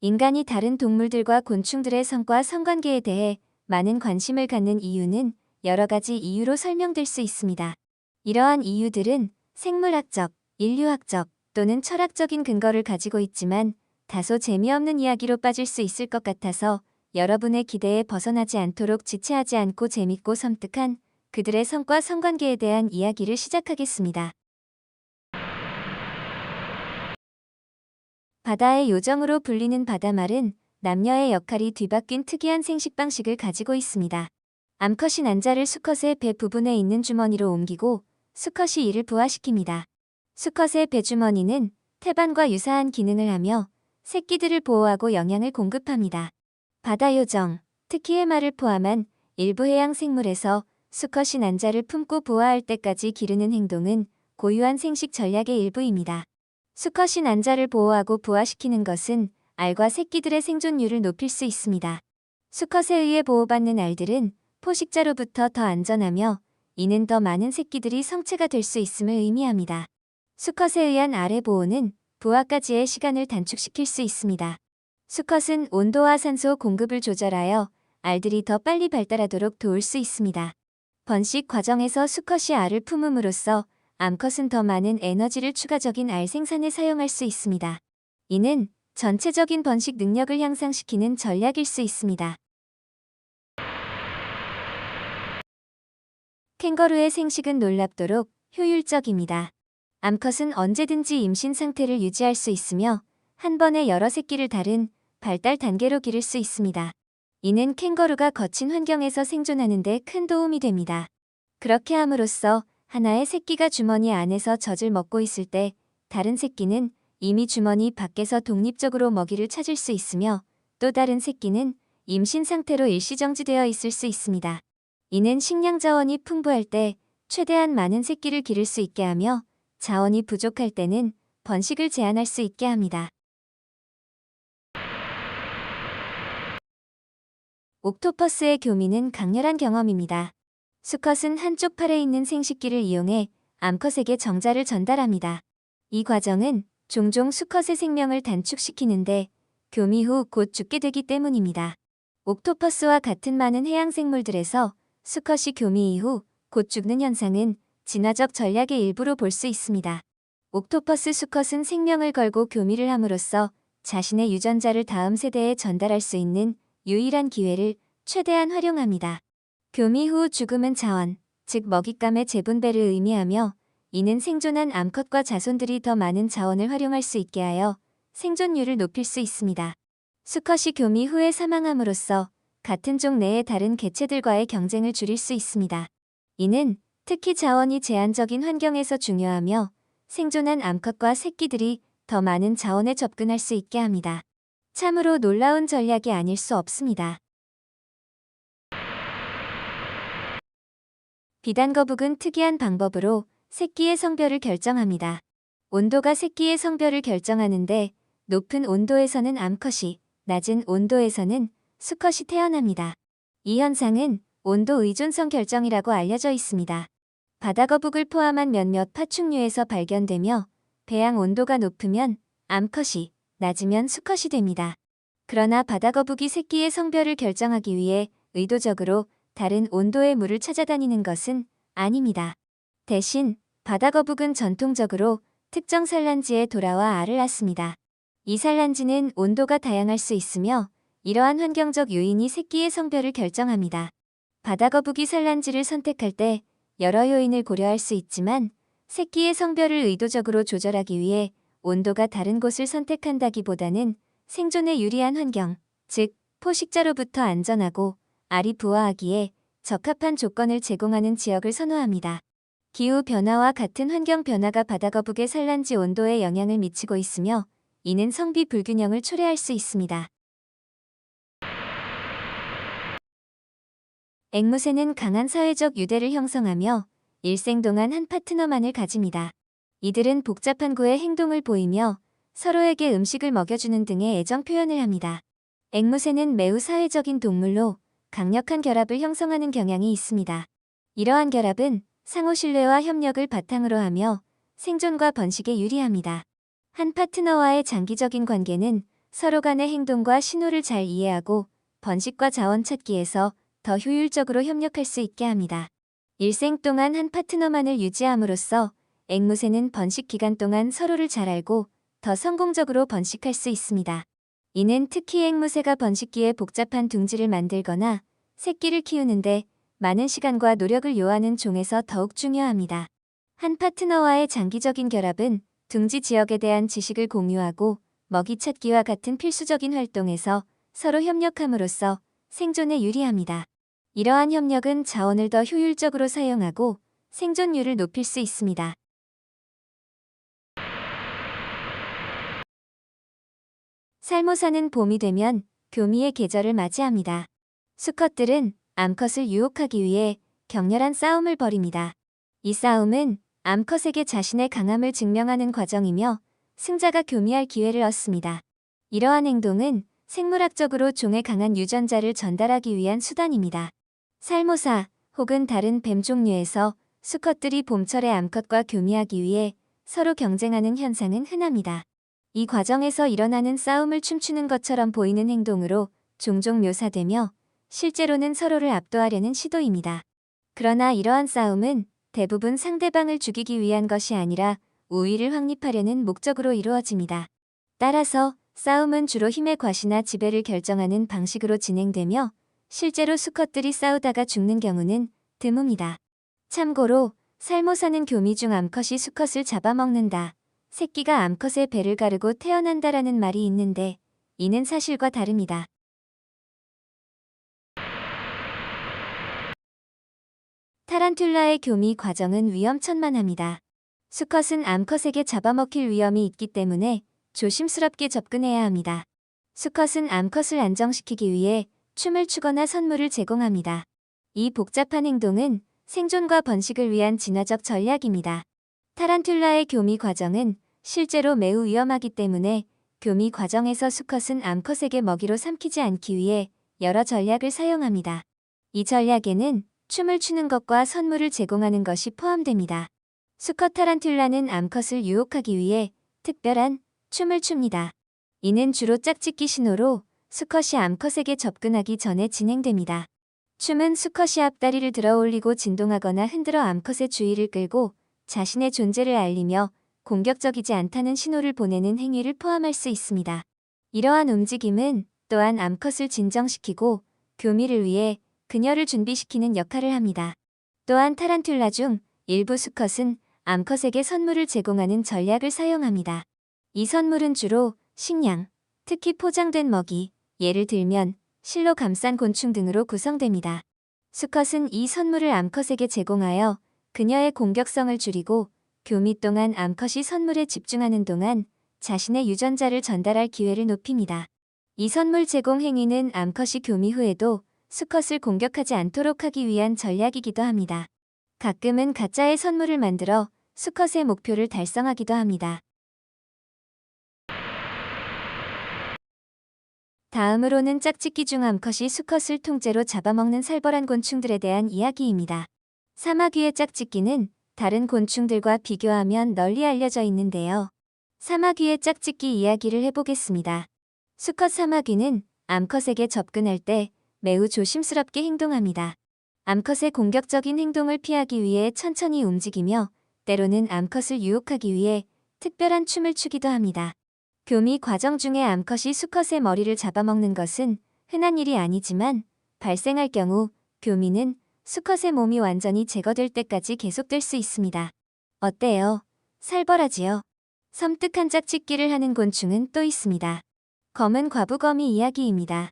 인간이 다른 동물들과 곤충들의 성과 성관계에 대해 많은 관심을 갖는 이유는 여러 가지 이유로 설명될 수 있습니다. 이러한 이유들은 생물학적, 인류학적 또는 철학적인 근거를 가지고 있지만 다소 재미없는 이야기로 빠질 수 있을 것 같아서 여러분의 기대에 벗어나지 않도록 지체하지 않고 재밌고 섬뜩한 그들의 성과 성관계에 대한 이야기를 시작하겠습니다. 바다의 요정으로 불리는 바다말은 남녀의 역할이 뒤바뀐 특이한 생식 방식을 가지고 있습니다. 암컷이 난자를 수컷의 배 부분에 있는 주머니로 옮기고 수컷이 이를 부화시킵니다. 수컷의 배주머니는 태반과 유사한 기능을 하며 새끼들을 보호하고 영양을 공급합니다. 바다 요정, 특히 해마를 포함한 일부 해양 생물에서 수컷이 난자를 품고 부화할 때까지 기르는 행동은 고유한 생식 전략의 일부입니다. 수컷이 난자를 보호하고 부화시키는 것은 알과 새끼들의 생존율을 높일 수 있습니다. 수컷에 의해 보호받는 알들은 포식자로부터 더 안전하며 이는 더 많은 새끼들이 성체가 될 수 있음을 의미합니다. 수컷에 의한 알의 보호는 부화까지의 시간을 단축시킬 수 있습니다. 수컷은 온도와 산소 공급을 조절하여 알들이 더 빨리 발달하도록 도울 수 있습니다. 번식 과정에서 수컷이 알을 품음으로써 암컷은 더 많은 에너지를 추가적인 알 생산에 사용할 수 있습니다. 이는 전체적인 번식 능력을 향상시키는 전략일 수 있습니다. 캥거루의 생식은 놀랍도록 효율적입니다. 암컷은 언제든지 임신 상태를 유지할 수 있으며 한 번에 여러 새끼를 다른 발달 단계로 기를 수 있습니다. 이는 캥거루가 거친 환경에서 생존하는 데 큰 도움이 됩니다. 그렇게 함으로써 하나의 새끼가 주머니 안에서 젖을 먹고 있을 때 다른 새끼는 이미 주머니 밖에서 독립적으로 먹이를 찾을 수 있으며 또 다른 새끼는 임신 상태로 일시정지되어 있을 수 있습니다. 이는 식량 자원이 풍부할 때 최대한 많은 새끼를 기를 수 있게 하며 자원이 부족할 때는 번식을 제한할 수 있게 합니다. 옥토퍼스의 교미는 강렬한 경험입니다. 수컷은 한쪽 팔에 있는 생식기를 이용해 암컷에게 정자를 전달합니다. 이 과정은 종종 수컷의 생명을 단축시키는데 교미 후 곧 죽게 되기 때문입니다. 옥토퍼스와 같은 많은 해양생물들에서 수컷이 교미 이후 곧 죽는 현상은 진화적 전략의 일부로 볼 수 있습니다. 옥토퍼스 수컷은 생명을 걸고 교미를 함으로써 자신의 유전자를 다음 세대에 전달할 수 있는 유일한 기회를 최대한 활용합니다. 교미 후 죽음은 자원, 즉 먹잇감의 재분배를 의미하며 이는 생존한 암컷과 자손들이 더 많은 자원을 활용할 수 있게 하여 생존율을 높일 수 있습니다. 수컷이 교미 후에 사망함으로써 같은 종 내의 다른 개체들과의 경쟁을 줄일 수 있습니다. 이는 특히 자원이 제한적인 환경에서 중요하며 생존한 암컷과 새끼들이 더 많은 자원에 접근할 수 있게 합니다. 참으로 놀라운 전략이 아닐 수 없습니다. 비단거북은 특이한 방법으로 새끼의 성별을 결정합니다. 온도가 새끼의 성별을 결정하는데 높은 온도에서는 암컷이, 낮은 온도에서는 수컷이 태어납니다. 이 현상은 온도 의존성 결정이라고 알려져 있습니다. 바다거북을 포함한 몇몇 파충류에서 발견되며 배양 온도가 높으면 암컷이, 낮으면 수컷이 됩니다. 그러나 바다거북이 새끼의 성별을 결정하기 위해 의도적으로 다른 온도의 물을 찾아다니는 것은 아닙니다. 대신 바다거북은 전통적으로 특정 산란지에 돌아와 알을 낳습니다. 이 산란지는 온도가 다양할 수 있으며 이러한 환경적 요인이 새끼의 성별을 결정합니다. 바다거북이 산란지를 선택할 때 여러 요인을 고려할 수 있지만 새끼의 성별을 의도적으로 조절하기 위해 온도가 다른 곳을 선택한다기보다는 생존에 유리한 환경, 즉 포식자로부터 안전하고 알이 부화하기에 적합한 조건을 제공하는 지역을 선호합니다. 기후 변화와 같은 환경 변화가 바다거북의 산란지 온도에 영향을 미치고 있으며 이는 성비 불균형을 초래할 수 있습니다. 앵무새는 강한 사회적 유대를 형성하며 일생 동안 한 파트너만을 가집니다. 이들은 복잡한 구의 행동을 보이며 서로에게 음식을 먹여주는 등의 애정 표현을 합니다. 앵무새는 매우 사회적인 동물로 강력한 결합을 형성하는 경향이 있습니다. 이러한 결합은 상호 신뢰와 협력을 바탕으로 하며 생존과 번식에 유리합니다. 한 파트너와의 장기적인 관계는 서로 간의 행동과 신호를 잘 이해하고 번식과 자원 찾기에서 더 효율적으로 협력할 수 있게 합니다. 일생 동안 한 파트너만을 유지함으로써 앵무새는 번식 기간 동안 서로를 잘 알고 더 성공적으로 번식할 수 있습니다. 이는 특히 앵무새가 번식기에 복잡한 둥지를 만들거나 새끼를 키우는데 많은 시간과 노력을 요하는 종에서 더욱 중요합니다. 한 파트너와의 장기적인 결합은 둥지 지역에 대한 지식을 공유하고 먹이 찾기와 같은 필수적인 활동에서 서로 협력함으로써 생존에 유리합니다. 이러한 협력은 자원을 더 효율적으로 사용하고 생존율을 높일 수 있습니다. 살모사는 봄이 되면 교미의 계절을 맞이합니다. 수컷들은 암컷을 유혹하기 위해 격렬한 싸움을 벌입니다. 이 싸움은 암컷에게 자신의 강함을 증명하는 과정이며 승자가 교미할 기회를 얻습니다. 이러한 행동은 생물학적으로 종의 강한 유전자를 전달하기 위한 수단입니다. 살모사 혹은 다른 뱀 종류에서 수컷들이 봄철에 암컷과 교미하기 위해 서로 경쟁하는 현상은 흔합니다. 이 과정에서 일어나는 싸움을 춤추는 것처럼 보이는 행동으로 종종 묘사되며 실제로는 서로를 압도하려는 시도입니다. 그러나 이러한 싸움은 대부분 상대방을 죽이기 위한 것이 아니라 우위를 확립하려는 목적으로 이루어집니다. 따라서 싸움은 주로 힘의 과시나 지배를 결정하는 방식으로 진행되며 실제로 수컷들이 싸우다가 죽는 경우는 드뭅니다. 참고로 살모사는 교미 중 암컷이 수컷을 잡아먹는다, 새끼가 암컷의 배를 가르고 태어난다라는 말이 있는데 이는 사실과 다릅니다. 타란툴라의 교미 과정은 위험천만합니다. 수컷은 암컷에게 잡아먹힐 위험이 있기 때문에 조심스럽게 접근해야 합니다. 수컷은 암컷을 안정시키기 위해 춤을 추거나 선물을 제공합니다. 이 복잡한 행동은 생존과 번식을 위한 진화적 전략입니다. 타란툴라의 교미 과정은 실제로 매우 위험하기 때문에 교미 과정에서 수컷은 암컷에게 먹이로 삼키지 않기 위해 여러 전략을 사용합니다. 이 전략에는 춤을 추는 것과 선물을 제공하는 것이 포함됩니다. 수컷 타란툴라는 암컷을 유혹하기 위해 특별한 춤을 춥니다. 이는 주로 짝짓기 신호로 수컷이 암컷에게 접근하기 전에 진행됩니다. 춤은 수컷이 앞다리를 들어 올리고 진동하거나 흔들어 암컷의 주의를 끌고 자신의 존재를 알리며 공격적이지 않다는 신호를 보내는 행위를 포함할 수 있습니다. 이러한 움직임은 또한 암컷을 진정시키고 교미를 위해 그녀를 준비시키는 역할을 합니다. 또한 타란툴라 중 일부 수컷은 암컷에게 선물을 제공하는 전략을 사용합니다. 이 선물은 주로 식량, 특히 포장된 먹이, 예를 들면 실로 감싼 곤충 등으로 구성됩니다. 수컷은 이 선물을 암컷에게 제공하여 그녀의 공격성을 줄이고 교미 동안 암컷이 선물에 집중하는 동안 자신의 유전자를 전달할 기회를 높입니다. 이 선물 제공 행위는 암컷이 교미 후에도 수컷을 공격하지 않도록 하기 위한 전략이기도 합니다. 가끔은 가짜의 선물을 만들어 수컷의 목표를 달성하기도 합니다. 다음으로는 짝짓기 중 암컷이 수컷을 통째로 잡아먹는 살벌한 곤충들에 대한 이야기입니다. 사마귀의 짝짓기는 다른 곤충들과 비교하면 널리 알려져 있는데요. 사마귀의 짝짓기 이야기를 해보겠습니다. 수컷 사마귀는 암컷에게 접근할 때 매우 조심스럽게 행동합니다. 암컷의 공격적인 행동을 피하기 위해 천천히 움직이며 때로는 암컷을 유혹하기 위해 특별한 춤을 추기도 합니다. 교미 과정 중에 암컷이 수컷의 머리를 잡아먹는 것은 흔한 일이 아니지만 발생할 경우 교미는 수컷의 몸이 완전히 제거될 때까지 계속될 수 있습니다. 어때요? 살벌하지요? 섬뜩한 짝짓기를 하는 곤충은 또 있습니다. 검은 과부거미 이야기입니다.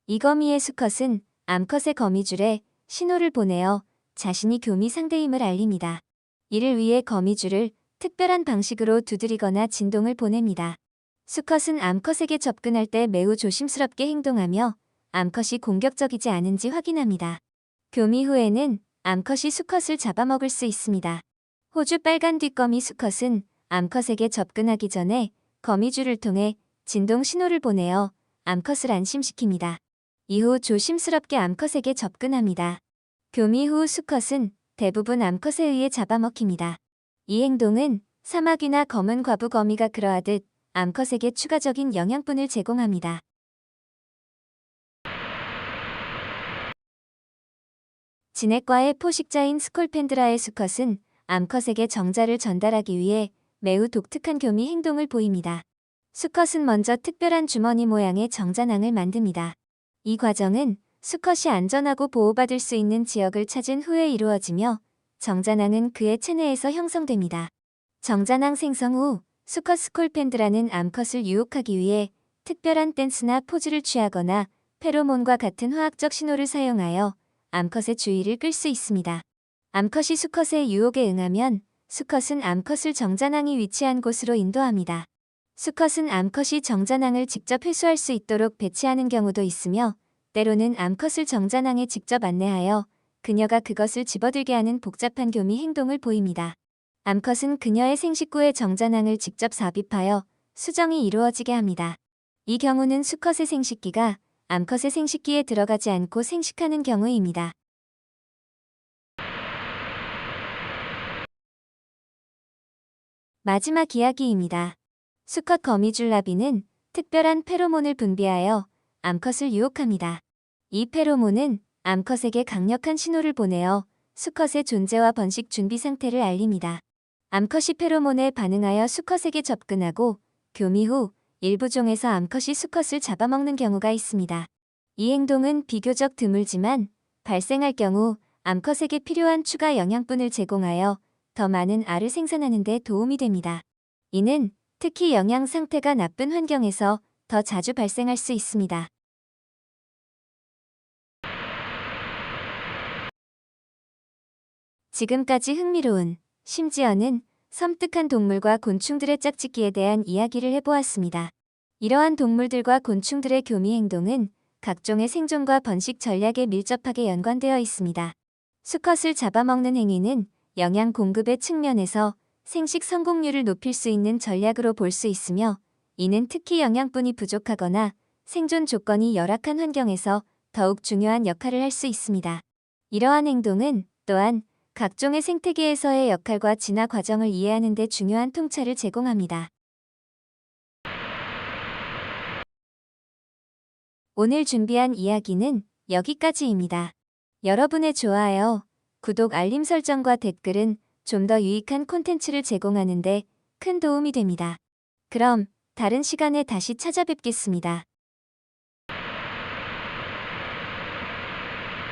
이 거미의 수컷은 암컷의 거미줄에 신호를 보내어 자신이 교미 상대임을 알립니다. 이를 위해 거미줄을 특별한 방식으로 두드리거나 진동을 보냅니다. 수컷은 암컷에게 접근할 때 매우 조심스럽게 행동하며 암컷이 공격적이지 않은지 확인합니다. 교미 후에는 암컷이 수컷을 잡아먹을 수 있습니다. 호주 빨간 뒷거미 수컷은 암컷에게 접근하기 전에 거미줄을 통해 진동 신호를 보내어 암컷을 안심시킵니다. 이후 조심스럽게 암컷에게 접근합니다. 교미 후 수컷은 대부분 암컷에 의해 잡아먹힙니다. 이 행동은 사마귀나 검은 과부거미가 그러하듯 암컷에게 추가적인 영양분을 제공합니다. 진액과의 포식자인 스콜펜드라의 수컷은 암컷에게 정자를 전달하기 위해 매우 독특한 교미 행동을 보입니다. 수컷은 먼저 특별한 주머니 모양의 정자낭을 만듭니다. 이 과정은 수컷이 안전하고 보호받을 수 있는 지역을 찾은 후에 이루어지며 정자낭은 그의 체내에서 형성됩니다. 정자낭 생성 후 수컷 스콜펜드라는 암컷을 유혹하기 위해 특별한 댄스나 포즈를 취하거나 페로몬과 같은 화학적 신호를 사용하여 암컷의 주의를 끌 수 있습니다. 암컷이 수컷의 유혹에 응하면 수컷은 암컷을 정자낭이 위치한 곳으로 인도합니다. 수컷은 암컷이 정자낭을 직접 회수할 수 있도록 배치하는 경우도 있으며 때로는 암컷을 정자낭에 직접 안내하여 그녀가 그것을 집어들게 하는 복잡한 교미 행동을 보입니다. 암컷은 그녀의 생식구에 정자낭을 직접 삽입하여 수정이 이루어지게 합니다. 이 경우는 수컷의 생식기가 암컷의 생식기에 들어가지 않고 생식하는 경우입니다. 마지막 이야기입니다. 수컷 거미줄나비는 특별한 페로몬을 분비하여 암컷을 유혹합니다. 이 페로몬은 암컷에게 강력한 신호를 보내어 수컷의 존재와 번식 준비 상태를 알립니다. 암컷이 페로몬에 반응하여 수컷에게 접근하고 교미 후 일부 종에서 암컷이 수컷을 잡아먹는 경우가 있습니다. 이 행동은 비교적 드물지만 발생할 경우 암컷에게 필요한 추가 영양분을 제공하여 더 많은 알을 생산하는 데 도움이 됩니다. 이는 특히 영양 상태가 나쁜 환경에서 더 자주 발생할 수 있습니다. 지금까지 흥미로운, 심지어는 섬뜩한 동물과 곤충들의 짝짓기에 대한 이야기를 해보았습니다. 이러한 동물들과 곤충들의 교미 행동은 각종의 생존과 번식 전략에 밀접하게 연관되어 있습니다. 수컷을 잡아먹는 행위는 영양 공급의 측면에서 생식 성공률을 높일 수 있는 전략으로 볼 수 있으며 이는 특히 영양분이 부족하거나 생존 조건이 열악한 환경에서 더욱 중요한 역할을 할 수 있습니다. 이러한 행동은 또한 각종의 생태계에서의 역할과 진화 과정을 이해하는 데 중요한 통찰을 제공합니다. 오늘 준비한 이야기는 여기까지입니다. 여러분의 좋아요, 구독, 알림 설정과 댓글은 좀 더 유익한 콘텐츠를 제공하는 데 큰 도움이 됩니다. 그럼 다른 시간에 다시 찾아뵙겠습니다.